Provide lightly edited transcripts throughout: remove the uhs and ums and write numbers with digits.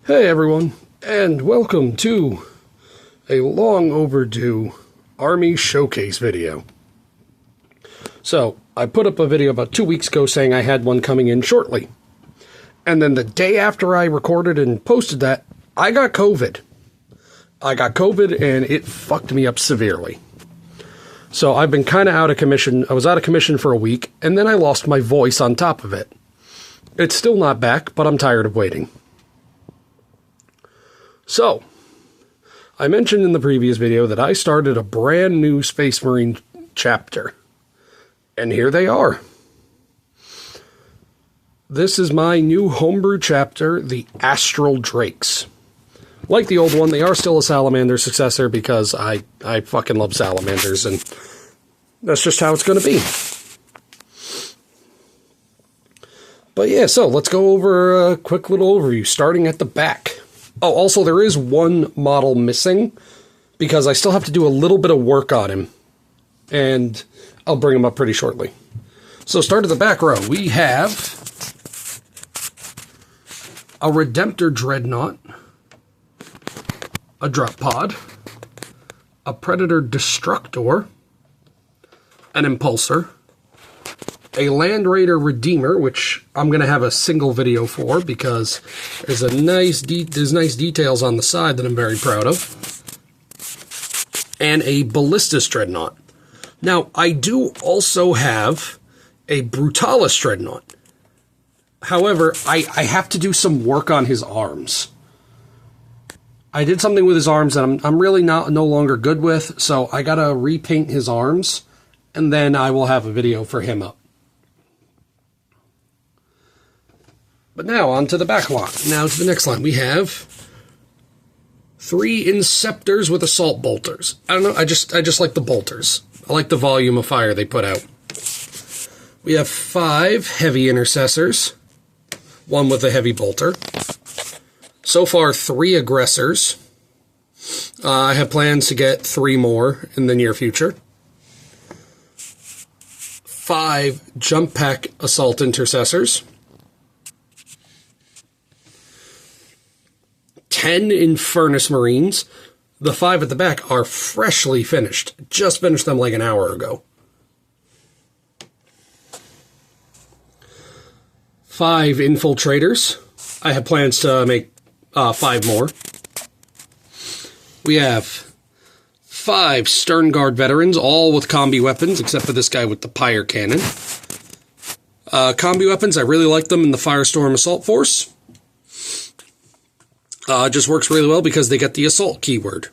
Hey everyone, and welcome to a long overdue Army Showcase video. So, I put up a video about 2 weeks ago saying I had one coming in shortly. And then the day after I recorded and posted that, I got COVID. And it fucked me up severely. So I've been kind of out of commission. I was out of commission for a week, and then I lost my voice on top of it. It's still not back, but I'm tired of waiting. So, I mentioned in the previous video that I started a brand new Space Marine chapter. And here they are. This is my new homebrew chapter, the Astral Drakes. Like the old one, they are still a Salamander successor because I fucking love Salamanders, and that's just how it's going to be. But yeah, so let's go over a quick little overview, starting at the back. Oh, also, there is one model missing, because I still have to do a little bit of work on him, and I'll bring him up pretty shortly. So, start at the back row. We have a Redemptor Dreadnought, a Drop Pod, a Predator Destructor, an Impulsor, a Land Raider Redeemer, which I'm going to have a single video for because there's nice details on the side that I'm very proud of, and a Ballistus Dreadnought. Now, I do also have a Brutalis Dreadnought. However, I have to do some work on his arms. I did something with his arms that I'm really no longer good with, so I gotta repaint his arms, and then I will have a video for him up. But now, on to the back line. Now to the next line. We have 3 Inceptors with Assault Bolters. I don't know, I just like the bolters. I like the volume of fire they put out. We have 5 Heavy Intercessors, 1 with a Heavy Bolter. So far, 3 Aggressors. I have plans to get 3 more in the near future. 5 Jump Pack Assault Intercessors. 10 Infernus Marines. The 5 at the back are freshly finished. Just finished them like an hour ago. 5 Infiltrators. I have plans to make 5 more. We have 5 Stern Guard Veterans, all with combi weapons, except for this guy with the Pyre Cannon. Combi weapons, I really like them in the Firestorm Assault Force. It just works really well because they get the assault keyword.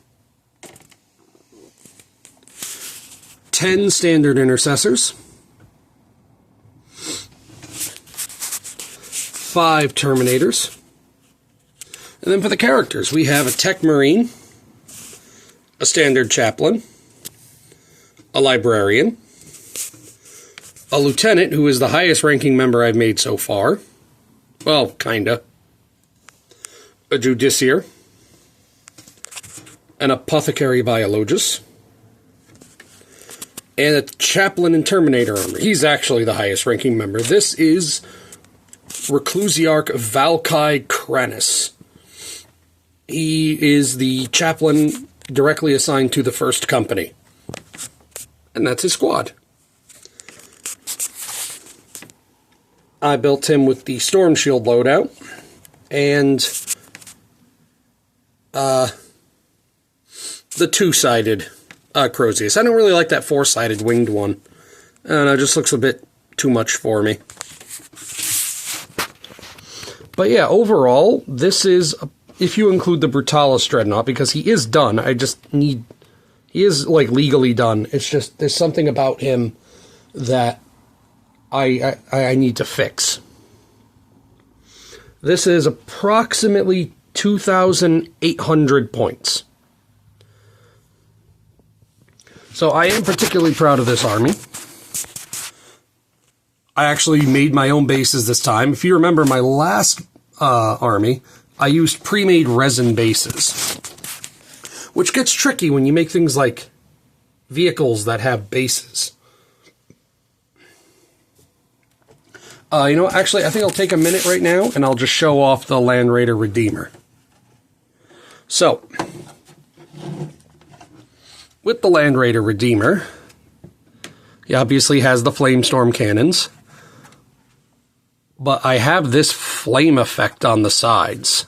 10 Standard Intercessors. 5 Terminators. And then for the characters, we have a Tech Marine, a Standard Chaplain, a Librarian, a Lieutenant, who is the highest ranking member I've made so far. Well, kinda. A Judiciar, an Apothecary Biologus, and a Chaplain and Terminator armor. He's actually the highest ranking member. This is Reclusiarch Valkai Kranis. He is the chaplain directly assigned to the first company. And that's his squad. I built him with the Storm Shield loadout. And the 2-sided Crozius. I don't really like that 4-sided winged one. I don't know, it just looks a bit too much for me. But yeah, overall, this is, if you include the Brutalis Dreadnought, because he is done, he is, like, legally done. It's just, there's something about him that I need to fix. This is approximately 2,800 points. So I am particularly proud of this army. I actually made my own bases this time. If you remember my last army, I used pre-made resin bases, which gets tricky when you make things like vehicles that have bases. You know, actually, I think I'll take a minute right now, and I'll just show off the Land Raider Redeemer. So, with the Land Raider Redeemer, he obviously has the Flamestorm cannons, but I have this flame effect on the sides.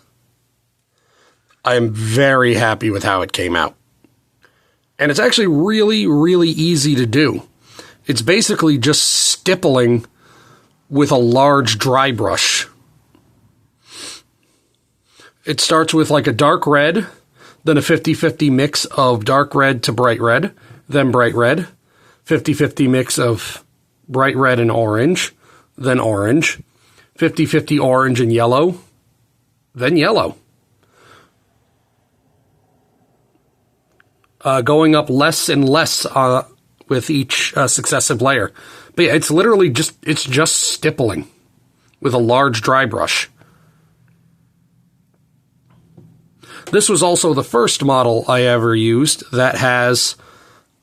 I am very happy with how it came out. And it's actually really, really easy to do. It's basically just stippling with a large dry brush. It starts with like a dark red, then a 50-50 mix of dark red to bright red, then bright red, 50-50 mix of bright red and orange, then orange, 50-50 orange and yellow, then yellow. Going up less and less with each successive layer. But yeah, it's literally just stippling with a large dry brush. This was also the first model I ever used that has,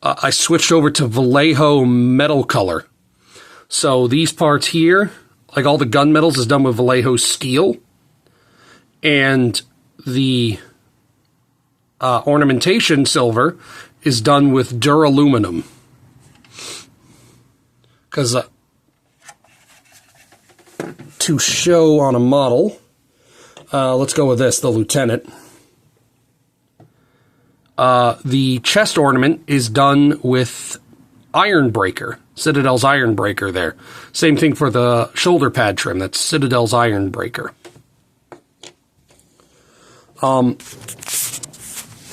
I switched over to Vallejo metal color. So these parts here, like all the gunmetals, is done with Vallejo steel. And the ornamentation silver is done with duraluminum. Because to show on a model, let's go with this, the Lieutenant. The chest ornament is done with Ironbreaker, Citadel's Ironbreaker there. Same thing for the shoulder pad trim, that's Citadel's Ironbreaker.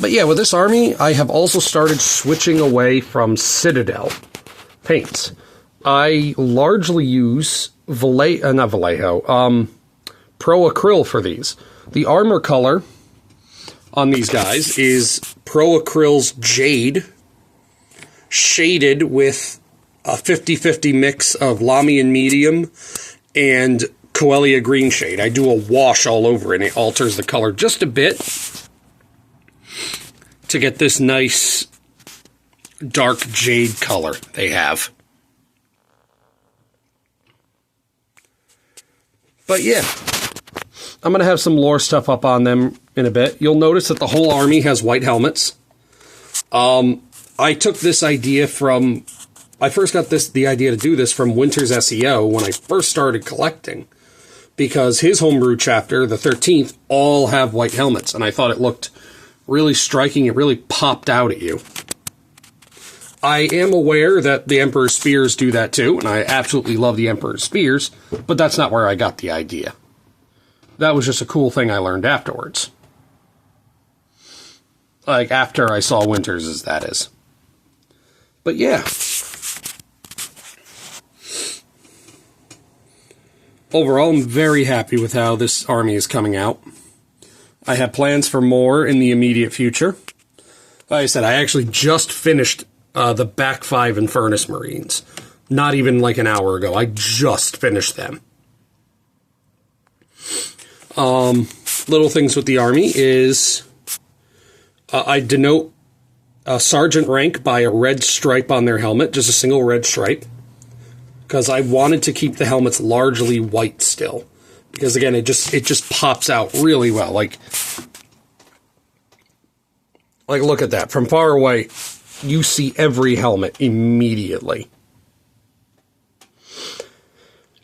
But yeah, with this army, I have also started switching away from Citadel paints. I largely use Pro Acryl for these. The armor color on these guys is Pro Acryl's Jade, shaded with a 50-50 mix of Lamian Medium and Coelia Green Shade. I do a wash all over it, and it alters the color just a bit to get this nice dark jade color they have. But yeah, I'm going to have some lore stuff up on them in a bit. You'll notice that the whole army has white helmets. I took this idea from... I first got the idea to do this from Winter's SEO when I first started collecting. Because his homebrew chapter, the 13th, all have white helmets. And I thought it looked really striking. It really popped out at you. I am aware that the Emperor's Spears do that too, and I absolutely love the Emperor's Spears, but that's not where I got the idea. That was just a cool thing I learned afterwards. Like, after I saw Winter's, that is. But yeah. Overall, I'm very happy with how this army is coming out. I have plans for more in the immediate future. Like I said, I actually just finished the back 5 Infernus Marines. Not even like an hour ago. I just finished them. Little things with the army is I denote sergeant rank by a red stripe on their helmet. Just a single red stripe. Because I wanted to keep the helmets largely white still. Because again, it just pops out really well. Like look at that. From far away, you see every helmet immediately.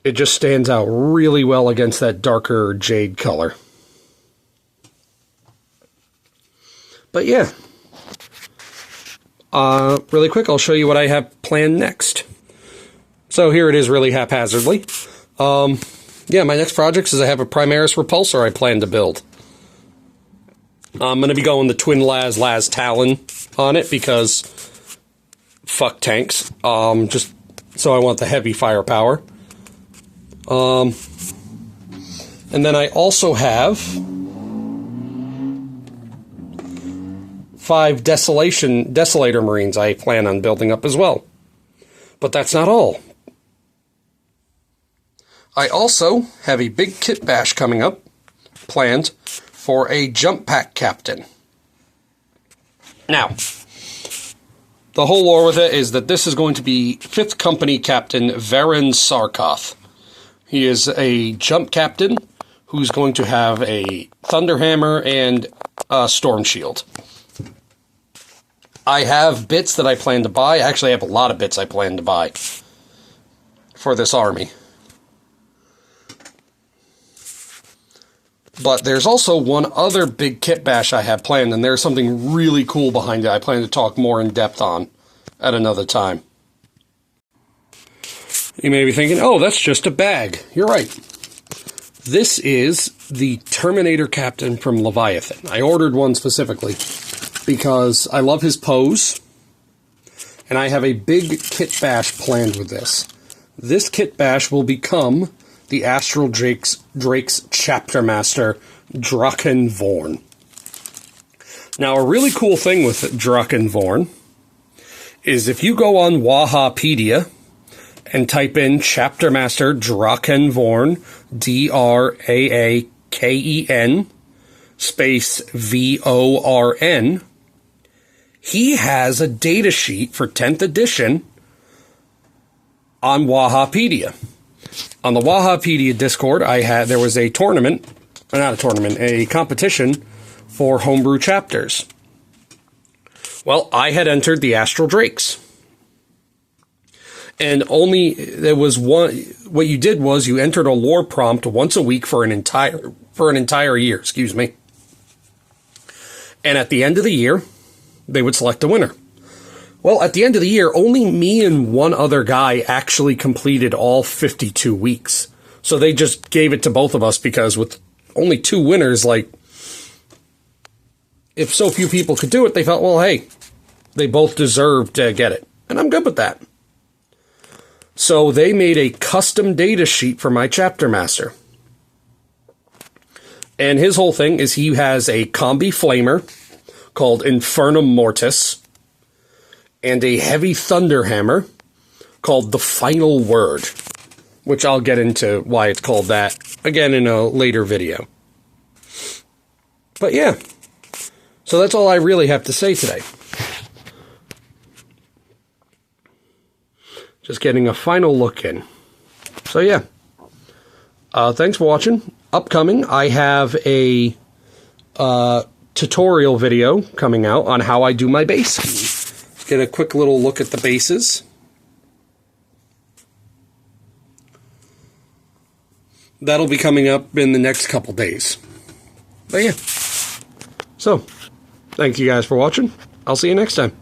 It just stands out really well against that darker jade color. But yeah. Really quick, I'll show you what I have planned next. So here it is really haphazardly. Yeah, my next project is I have a Primaris Repulsor I plan to build. I'm going to be going the Twin Las Talon on it because fuck tanks. Just so I want the heavy firepower. And then I also have 5 Desolator Marines I plan on building up as well. But that's not all. I also have a big kit bash coming up, planned, for a jump pack captain. Now, the whole lore with it is that this is going to be 5th Company Captain Varen Sarkoth. He is a jump captain who's going to have a Thunderhammer and Storm Shield. I have bits that I plan to buy. Actually, I have a lot of bits I plan to buy for this army. But there's also one other big kit bash I have planned, and there's something really cool behind it I plan to talk more in depth on at another time. You may be thinking, oh, that's just a bag. You're right. This is the Terminator Captain from Leviathan. I ordered one specifically because I love his pose, and I have a big kit bash planned with this. This kit bash will become the Astral Drakes Chapter Master, Drakenvorn. Now, a really cool thing with Drakenvorn is if you go on Wahapedia and type in Chapter Master Drakenvorn, Draaken, space VORN, he has a data sheet for 10th edition on Wahapedia. On the Wahapedia Discord, there was a tournament, not a tournament, a competition for homebrew chapters. Well, I had entered the Astral Drakes. And there was one, what you did was you entered a lore prompt once a week for an entire year, excuse me. And at the end of the year, they would select a winner. Well, at the end of the year, only me and one other guy actually completed all 52 weeks. So they just gave it to both of us because with only 2 winners, like, if so few people could do it, they felt, well, hey, they both deserved to get it. And I'm good with that. So they made a custom data sheet for my chapter master. And his whole thing is he has a combi flamer called Infernum Mortis and a heavy thunder hammer called the Final Word, which I'll get into why it's called that again in a later video. But yeah, so that's all I really have to say today. Just getting a final look in. So yeah, thanks for watching. Upcoming, I have a tutorial video coming out on how I do my base scheme. Get a quick little look at the bases. That'll be coming up in the next couple days. But yeah. So, thank you guys for watching. I'll see you next time.